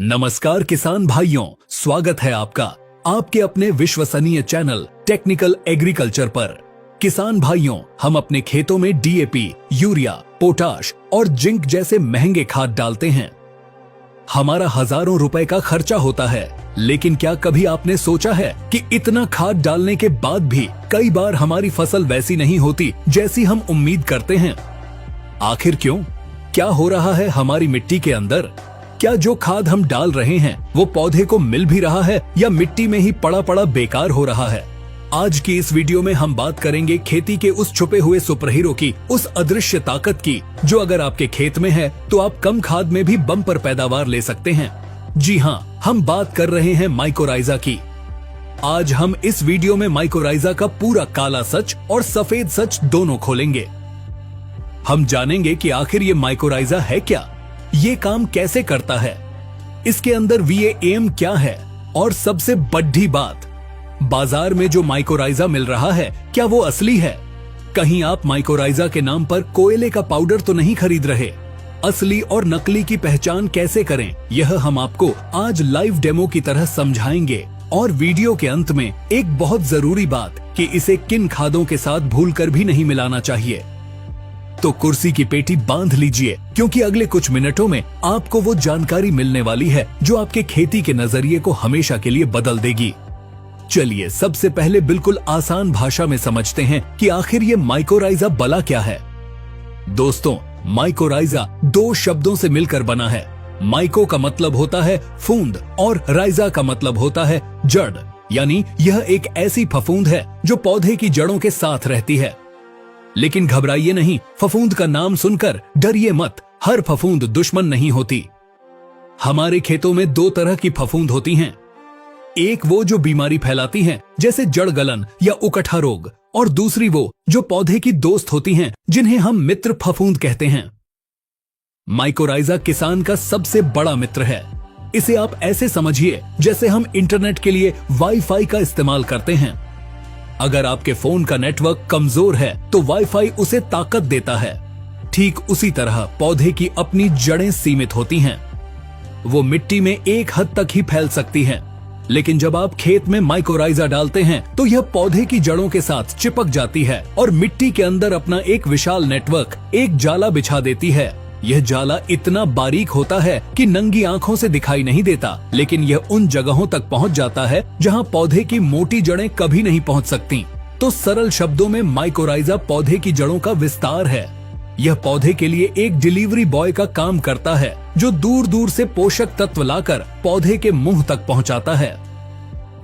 नमस्कार किसान भाइयों, स्वागत है आपका आपके अपने विश्वसनीय चैनल टेक्निकल एग्रीकल्चर पर। किसान भाइयों, हम अपने खेतों में डीएपी, यूरिया, पोटाश और जिंक जैसे महंगे खाद डालते हैं। हमारा हजारों रुपए का खर्चा होता है, लेकिन क्या कभी आपने सोचा है कि इतना खाद डालने के बाद भी कई बार हमारी फसल वैसी नहीं होती जैसी हम उम्मीद करते हैं? आखिर क्यों? क्या हो रहा है हमारी मिट्टी के अंदर? क्या जो खाद हम डाल रहे हैं वो पौधे को मिल भी रहा है या मिट्टी में ही पड़ा पड़ा बेकार हो रहा है? आज की इस वीडियो में हम बात करेंगे खेती के उस छुपे हुए सुपर हीरो की, उस अदृश्य ताकत की, जो अगर आपके खेत में है तो आप कम खाद में भी बम्पर पैदावार ले सकते हैं। जी हाँ, हम बात कर रहे हैं माइकोराइजा की। आज हम इस वीडियो में माइकोराइजा का पूरा काला सच और सफेद सच दोनों खोलेंगे। हम जानेंगे कि आखिर ये माइकोराइजा है क्या, ये काम कैसे करता है, इसके अंदर VAM क्या है, और सबसे बड़ी बात, बाजार में जो माइकोराइजा मिल रहा है क्या वो असली है? कहीं आप माइकोराइजा के नाम पर कोयले का पाउडर तो नहीं खरीद रहे? असली और नकली की पहचान कैसे करें, यह हम आपको आज लाइव डेमो की तरह समझाएंगे। और वीडियो के अंत में एक बहुत जरूरी बात कि इसे किन खादों के साथ भूलकर भी नहीं मिलाना चाहिए। तो कुर्सी की पेटी बांध लीजिए, क्योंकि अगले कुछ मिनटों में आपको वो जानकारी मिलने वाली है जो आपके खेती के नजरिए को हमेशा के लिए बदल देगी। चलिए सबसे पहले बिल्कुल आसान भाषा में समझते हैं कि आखिर ये माइकोराइजा बला क्या है। दोस्तों, माइकोराइजा दो शब्दों से मिलकर बना है। माइको का मतलब होता है फूंद और राइजा का मतलब होता है जड़, यानी यह एक ऐसी फफूंद है जो पौधे की जड़ों के साथ रहती है। लेकिन घबराइए नहीं, फफूंद का नाम सुनकर डरिए मत। हर फफूंद दुश्मन नहीं होती। हमारे खेतों में दो तरह की फफूंद होती हैं। एक वो जो बीमारी फैलाती हैं, जैसे जड़ गलन या उकठा रोग, और दूसरी वो जो पौधे की दोस्त होती हैं, जिन्हें हम मित्र फफूंद कहते हैं। माइकोराइजा किसान का सबसे बड़ा मित्र है। इसे आप ऐसे समझिए जैसे हम इंटरनेट के लिए वाईफाई का इस्तेमाल करते हैं। अगर आपके फोन का नेटवर्क कमजोर है तो वाईफाई उसे ताकत देता है। ठीक उसी तरह पौधे की अपनी जड़ें सीमित होती हैं। वो मिट्टी में एक हद तक ही फैल सकती हैं, लेकिन जब आप खेत में माइकोराइजा डालते हैं तो यह पौधे की जड़ों के साथ चिपक जाती है और मिट्टी के अंदर अपना एक विशाल नेटवर्क, एक जाला बिछा देती है। यह जाला इतना बारीक होता है कि नंगी आंखों से दिखाई नहीं देता, लेकिन यह उन जगहों तक पहुंच जाता है जहां पौधे की मोटी जड़ें कभी नहीं पहुंच सकती। तो सरल शब्दों में माइकोराइजा पौधे की जड़ों का विस्तार है। यह पौधे के लिए एक डिलीवरी बॉय का काम करता है, जो दूर दूर से पोषक तत्व लाकर पौधे के मुंह तक पहुंचाता है।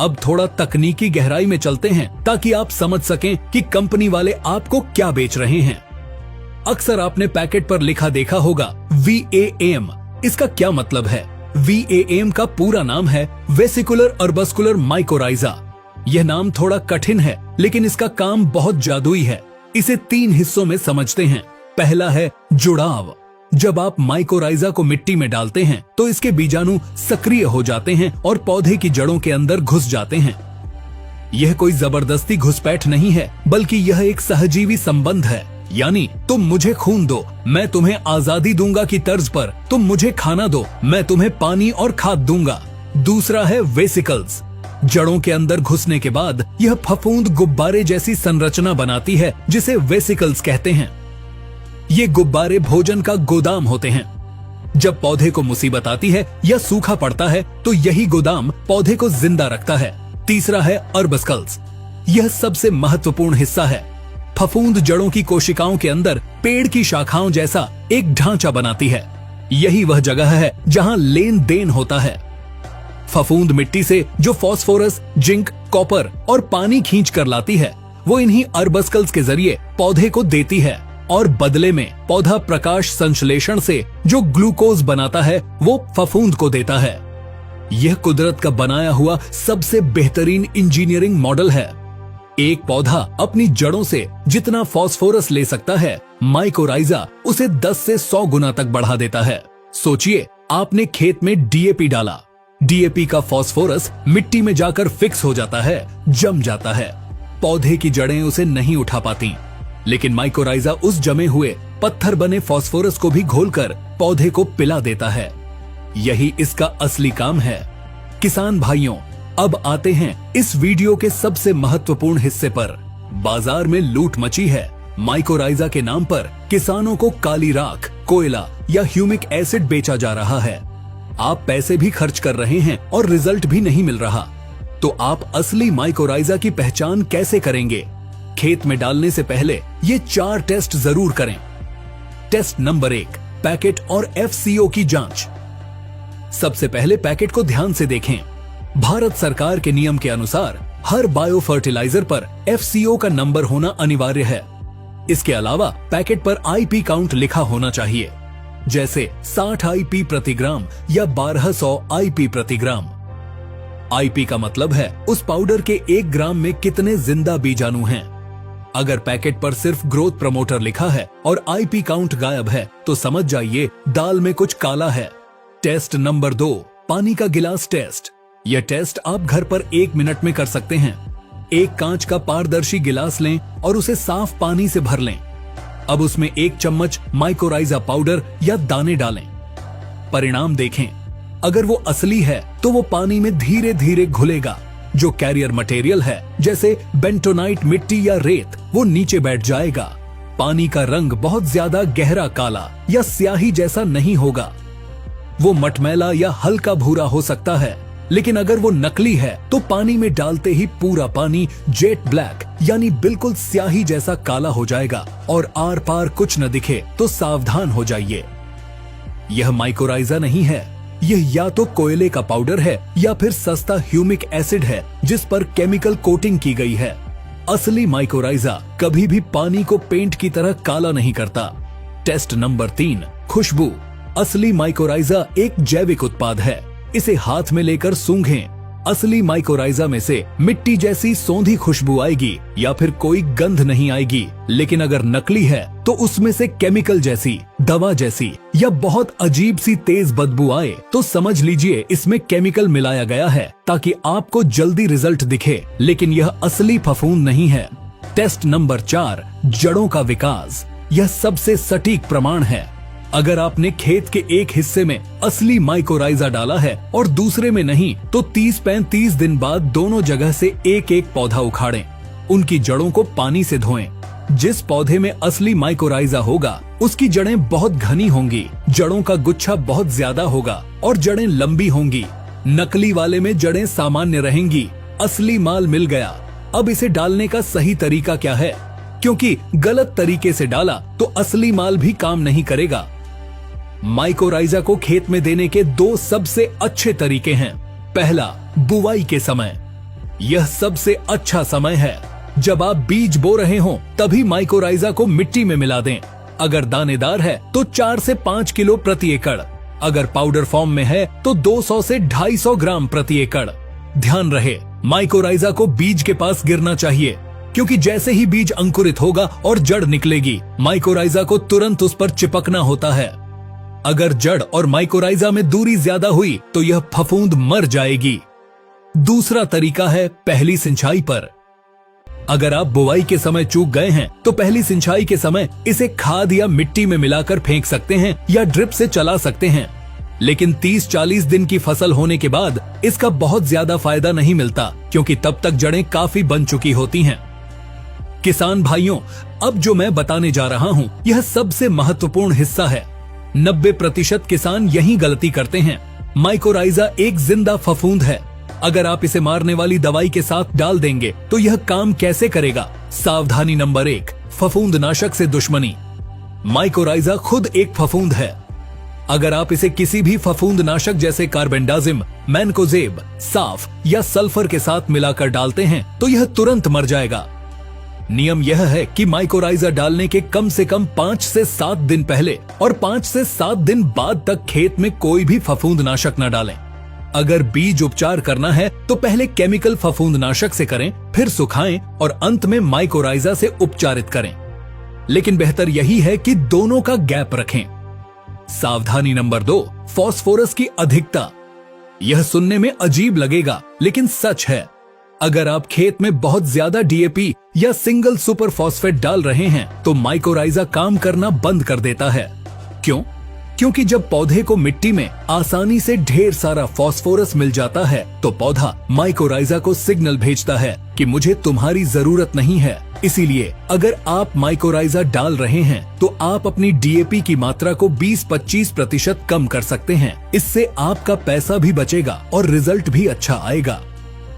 अब थोड़ा तकनीकी गहराई में चलते हैं ताकि आप समझ सकें कि कंपनी वाले आपको क्या बेच रहे हैं। अक्सर आपने पैकेट पर लिखा देखा होगा VAM। इसका क्या मतलब है? VAM का पूरा नाम है वेसिकुलर अर्बस्कुलर माइकोराइजा। यह नाम थोड़ा कठिन है, लेकिन इसका काम बहुत जादुई है। इसे 3 हिस्सों में समझते हैं। पहला है जुड़ाव। जब आप माइकोराइजा को मिट्टी में डालते हैं तो इसके बीजाणु सक्रिय हो जाते हैं और पौधे की जड़ों के अंदर घुस जाते हैं। यह कोई जबरदस्ती घुसपैठ नहीं है, बल्कि यह एक सहजीवी संबंध है। यानी तुम मुझे खून दो, मैं तुम्हें आजादी दूंगा की तर्ज पर तुम मुझे खाना दो, मैं तुम्हें पानी और खाद दूंगा। दूसरा है वेसिकल्स। जड़ों के अंदर घुसने के बाद यह फफूंद गुब्बारे जैसी संरचना बनाती है, जिसे वेसिकल्स कहते हैं। ये गुब्बारे भोजन का गोदाम होते हैं। जब पौधे को मुसीबत आती है या सूखा पड़ता है तो यही गोदाम पौधे को जिंदा रखता है। तीसरा है अर्बस्कल्स। यह सबसे महत्वपूर्ण हिस्सा है। फफूंद जड़ों की कोशिकाओं के अंदर पेड़ की शाखाओं जैसा एक ढांचा बनाती है। यही वह जगह है जहां लेन देन होता है। फफूंद मिट्टी से जो फास्फोरस, जिंक, कॉपर और पानी खींच कर लाती है, वो इन्हीं अर्बस्कल्स के जरिए पौधे को देती है, और बदले में पौधा प्रकाश संश्लेषण से जो ग्लूकोज बनाता है वो फफूंद को देता है। यह कुदरत का बनाया हुआ सबसे बेहतरीन इंजीनियरिंग मॉडल है। एक पौधा अपनी जड़ों से जितना फास्फोरस ले सकता है, माइकोराइजा उसे 10 से 100 गुना तक बढ़ा देता है। सोचिए, आपने खेत में DAP डाला। DAP का फास्फोरस मिट्टी में जाकर फिक्स हो जाता है, जम जाता है। पौधे की जड़ें उसे नहीं उठा पाती, लेकिन माइकोराइजा उस जमे हुए पत्थर बने फास्फोरस को भी घोलकर पौधे को पिला देता है। यही इसका असली काम है। किसान भाइयों, अब आते हैं इस वीडियो के सबसे महत्वपूर्ण हिस्से पर। बाजार में लूट मची है। माइकोराइजा के नाम पर किसानों को काली राख, कोयला या ह्यूमिक एसिड बेचा जा रहा है। आप पैसे भी खर्च कर रहे हैं और रिजल्ट भी नहीं मिल रहा। तो आप असली माइकोराइजा की पहचान कैसे करेंगे? खेत में डालने से पहले ये 4 टेस्ट जरूर करें। टेस्ट नंबर 1, पैकेट और FCO की जांच। सबसे पहले पैकेट को ध्यान से देखें। भारत सरकार के नियम के अनुसार हर बायो फर्टिलाइजर पर FCO का नंबर होना अनिवार्य है। इसके अलावा पैकेट पर IP काउंट लिखा होना चाहिए, जैसे 60 IP प्रति ग्राम या 1200 IP प्रति ग्राम। IP का मतलब है उस पाउडर के 1 ग्राम में कितने जिंदा बीजाणु हैं। अगर पैकेट पर सिर्फ ग्रोथ प्रमोटर लिखा है और IP काउंट गायब है तो समझ जाइए दाल में कुछ काला है। टेस्ट नंबर 2, पानी का गिलास टेस्ट। यह टेस्ट आप घर पर 1 मिनट में कर सकते हैं। एक कांच का पारदर्शी गिलास लें और उसे साफ पानी से भर लें। अब उसमें 1 चम्मच माइकोराइजा पाउडर या दाने डालें। परिणाम देखें। अगर वो असली है तो वो पानी में धीरे धीरे घुलेगा। जो कैरियर मटेरियल है, जैसे बेंटोनाइट मिट्टी या रेत, वो नीचे बैठ जाएगा। पानी का रंग बहुत ज्यादा गहरा काला या स्याही जैसा नहीं होगा। वो मटमैला या हल्का भूरा हो सकता है। लेकिन अगर वो नकली है तो पानी में डालते ही पूरा पानी जेट ब्लैक यानी बिल्कुल स्याही जैसा काला हो जाएगा और आर पार कुछ न दिखे तो सावधान हो जाइए। यह माइकोराइजा नहीं है। यह या तो कोयले का पाउडर है या फिर सस्ता ह्यूमिक एसिड है जिस पर केमिकल कोटिंग की गई है। असली माइकोराइजा कभी भी पानी को पेंट की तरह काला नहीं करता। टेस्ट नंबर 3, खुशबू। असली माइकोराइजा एक जैविक उत्पाद है। इसे हाथ में लेकर सूंघें। असली माइकोराइजा में से मिट्टी जैसी सौंधी खुशबू आएगी या फिर कोई गंध नहीं आएगी। लेकिन अगर नकली है तो उसमें से केमिकल जैसी, दवा जैसी या बहुत अजीब सी तेज बदबू आए तो समझ लीजिए इसमें केमिकल मिलाया गया है ताकि आपको जल्दी रिजल्ट दिखे, लेकिन यह असली फफूंद नहीं है। टेस्ट नंबर 4, जड़ों का विकास। यह सबसे सटीक प्रमाण है। अगर आपने खेत के एक हिस्से में असली माइकोराइजा डाला है और दूसरे में नहीं तो 30-35 दिन बाद दोनों जगह से एक एक पौधा उखाड़ें। उनकी जड़ों को पानी से धोएं। जिस पौधे में असली माइकोराइजा होगा उसकी जड़ें बहुत घनी होंगी, जड़ों का गुच्छा बहुत ज्यादा होगा और जड़ें लंबी होंगी। नकली वाले में जड़ें सामान्य रहेंगी। असली माल मिल गया। अब इसे डालने का सही तरीका क्या है? क्योंकि गलत तरीके से डाला तो असली माल भी काम नहीं करेगा। माइकोराइजा को खेत में देने के 2 सबसे अच्छे तरीके हैं। पहला, बुवाई के समय। यह सबसे अच्छा समय है। जब आप बीज बो रहे हो तभी माइकोराइजा को मिट्टी में मिला दें। अगर दानेदार है तो 4 से 5 किलो प्रति एकड़। अगर पाउडर फॉर्म में है तो 200 से 250 ग्राम प्रति एकड़। ध्यान रहे, माइकोराइजा को बीज के पास गिरना चाहिए, क्योंकि जैसे ही बीज अंकुरित होगा और जड़ निकलेगी, माइकोराइजा को तुरंत उस पर चिपकना होता है। अगर जड़ और माइकोराइजा में दूरी ज्यादा हुई तो यह फफूंद मर जाएगी। दूसरा तरीका है पहली सिंचाई पर। अगर आप बुवाई के समय चूक गए हैं तो पहली सिंचाई के समय इसे खाद या मिट्टी में मिलाकर फेंक सकते हैं या ड्रिप से चला सकते हैं। लेकिन 30-40 दिन की फसल होने के बाद इसका बहुत ज्यादा फायदा नहीं मिलता, क्योंकि तब तक जड़ें काफी बन चुकी होती हैं। किसान भाइयों, अब जो मैं बताने जा रहा हूँ यह सबसे महत्वपूर्ण हिस्सा है। 90% किसान यही गलती करते हैं। माइकोराइजा एक जिंदा फफूंद है। अगर आप इसे मारने वाली दवाई के साथ डाल देंगे तो यह काम कैसे करेगा? सावधानी नंबर 1, फफूंदनाशक से दुश्मनी। माइकोराइजा खुद एक फफूंद है। अगर आप इसे किसी भी फफूंदनाशक जैसे कार्बेंडाजिम, मैनकोजेब, साफ या सल्फर के साथ मिलाकर डालते हैं तो यह तुरंत मर जाएगा। नियम यह है कि माइकोराइजा डालने के कम से कम 5 से 7 दिन पहले और 5 से 7 दिन बाद तक खेत में कोई भी फफूंदनाशक न डालें। अगर बीज उपचार करना है तो पहले केमिकल फफूंदनाशक से करें, फिर सुखाएं और अंत में माइकोराइजा से उपचारित करें। लेकिन बेहतर यही है कि दोनों का गैप रखें। सावधानी नंबर 2, फास्फोरस की अधिकता। यह सुनने में अजीब लगेगा लेकिन सच है। अगर आप खेत में बहुत ज्यादा DAP या सिंगल सुपर फॉस्फेट डाल रहे हैं तो माइकोराइजा काम करना बंद कर देता है। क्यों? क्योंकि जब पौधे को मिट्टी में आसानी से ढेर सारा फास्फोरस मिल जाता है तो पौधा माइकोराइजा को सिग्नल भेजता है कि मुझे तुम्हारी जरूरत नहीं है। इसीलिए अगर आप माइकोराइजा डाल रहे हैं तो आप अपनी डीएपी की मात्रा को 20-25% कम कर सकते हैं। इससे आपका पैसा भी बचेगा और रिजल्ट भी अच्छा आएगा।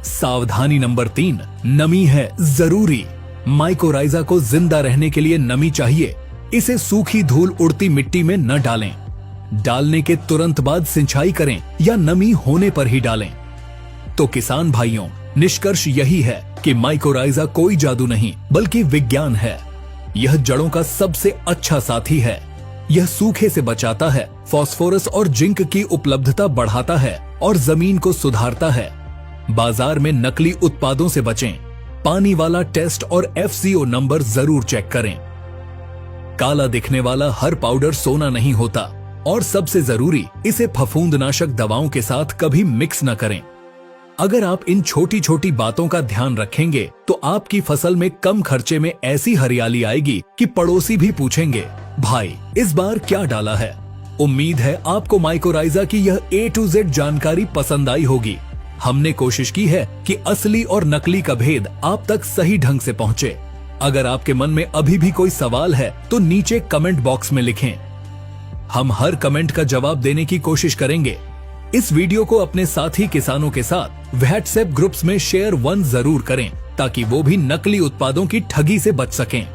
सावधानी नंबर 3, नमी है जरूरी। माइकोराइजा को जिंदा रहने के लिए नमी चाहिए। इसे सूखी धूल उड़ती मिट्टी में न डालें। डालने के तुरंत बाद सिंचाई करें या नमी होने पर ही डालें। तो किसान भाइयों, निष्कर्ष यही है कि माइकोराइजा कोई जादू नहीं बल्कि विज्ञान है। यह जड़ों का सबसे अच्छा साथी है। यह सूखे से बचाता है, फास्फोरस और जिंक की उपलब्धता बढ़ाता है और जमीन को सुधारता है। बाजार में नकली उत्पादों से बचें। पानी वाला टेस्ट और FCO नंबर जरूर चेक करें। काला दिखने वाला हर पाउडर सोना नहीं होता और सबसे जरूरी, इसे फफूंदनाशक दवाओं के साथ कभी मिक्स न करें। अगर आप इन छोटी छोटी बातों का ध्यान रखेंगे तो आपकी फसल में कम खर्चे में ऐसी हरियाली आएगी कि पड़ोसी भी पूछेंगे, भाई इस बार क्या डाला है। उम्मीद है आपको माइकोराइजा की यह A to Z जानकारी पसंद आई होगी। हमने कोशिश की है कि असली और नकली का भेद आप तक सही ढंग से पहुंचे। अगर आपके मन में अभी भी कोई सवाल है तो नीचे कमेंट बॉक्स में लिखें। हम हर कमेंट का जवाब देने की कोशिश करेंगे। इस वीडियो को अपने साथी किसानों के साथ व्हाट्सएप ग्रुप्स में शेयर 1 जरूर करें ताकि वो भी नकली उत्पादों की ठगी से बच सकें।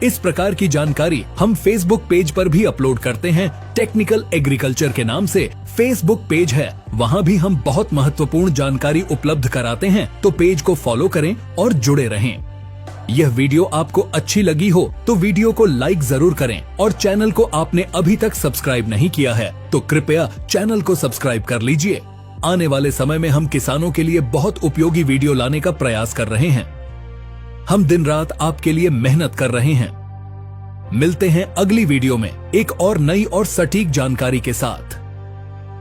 इस प्रकार की जानकारी हम फेसबुक पेज पर भी अपलोड करते हैं। टेक्निकल एग्रीकल्चर के नाम से फेसबुक पेज है, वहाँ भी हम बहुत महत्वपूर्ण जानकारी उपलब्ध कराते हैं। तो पेज को फॉलो करें और जुड़े रहें। यह वीडियो आपको अच्छी लगी हो तो वीडियो को लाइक जरूर करें और चैनल को आपने अभी तक सब्सक्राइब नहीं किया है तो कृपया चैनल को सब्सक्राइब कर लीजिए। आने वाले समय में हम किसानों के लिए बहुत उपयोगी वीडियो लाने का प्रयास कर रहे हैं। हम दिन रात आपके लिए मेहनत कर रहे हैं। मिलते हैं अगली वीडियो में एक और नई और सटीक जानकारी के साथ।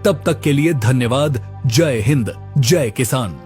तब तक के लिए धन्यवाद। जय हिंद, जय किसान।